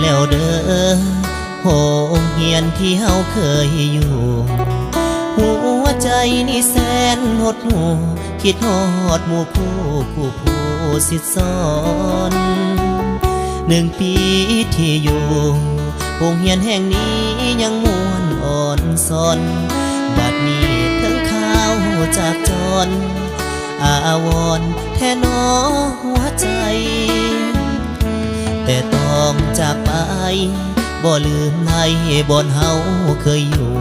แล้วเด้อโหงเฮียนที่เฮาเคยอยู่หัวใจนี่แสนหดหูคิดฮอดหมู่ผู้สิสอน1 ปีที่อยู่โรงเรียนแห่งนี้ยังม่วนอ่อนซอนบัดนี้ทั้งข้าวจากจรอาวรณ์แท่นอหัวใจแต่ต้องจากไปบ่ลืมไล่บ่อนเฮาเคยอยู่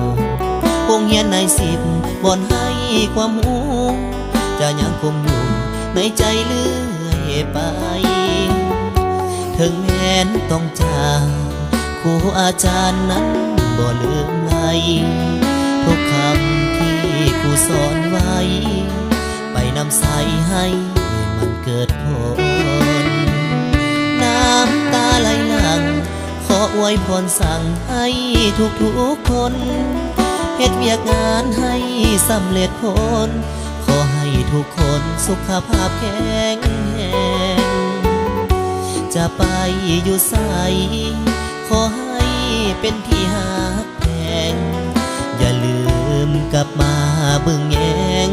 โรงเรียนใน10บ่อนให้ความหูจะยังคงอยู่ในใจเรื่อยไปถึงแม้นต้องจากครูอาจารย์นั้นบ่ลืมไล่ทุกคำที่ครูสอนไว้ไปนำใส่ให้มันเกิดผลน้ำตาไหลหลั่งขออวยพรสั่งให้ทุกคนเฮ็ดเวียกงานให้สำเร็จผลขอให้ทุกคนสุขภาพแข็งแรงจะไปอยู่ไสขอให้เป็นที่หักแพงอย่าลืมกลับมาเบิ่งแยง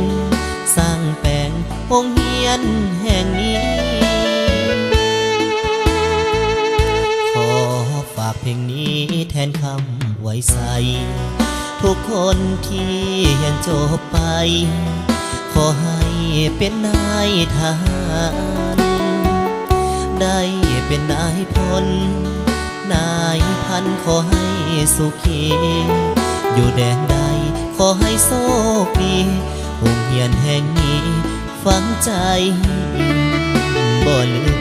สร้างแปลงโรงเรียนแห่งนี้ขอฝากเพลงนี้แทนคำไว้ใส่ทุกคนที่ยังจบไปขอให้เป็นนายทหารได้เป็นนายพลนายพันขอให้สุขีอยู่แดนใดขอให้โชคดีโรงเรียนแห่งนี้ฝังใจบ่ลื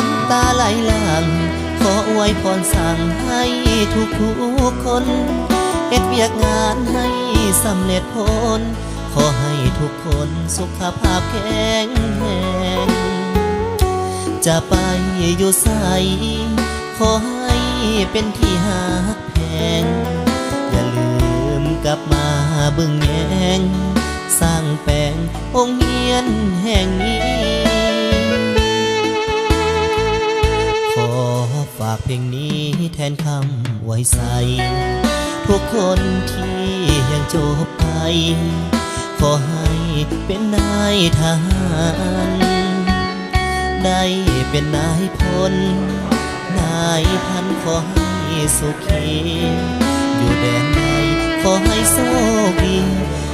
มตาไหลหลั่งขออวยพรสั่งให้ทุกคนเฮ็ดเวียกงานให้สำเร็จผลขอให้ทุกคนสุขภาพแข็งแรงจะไปอยู่ไสขอให้เป็นที่หักแพงอย่าลืมกลับมาเบิ่งแยงสร้างแปลงโรงเรียนแห่งนี้ขอฝากเพลงนี้แทนคำไว้ใส่ทุกคนที่ยังจบไปขอให้เป็นนายทหารได้เป็นนายพลนายพันขอให้สุขีอยู่แดนใดขอให้โชคดี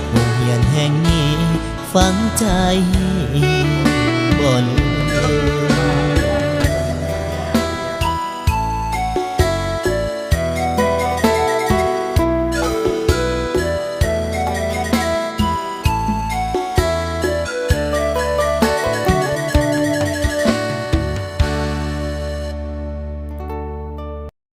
โรงเรียนแห่งนี้ฝังใจบ่ลืม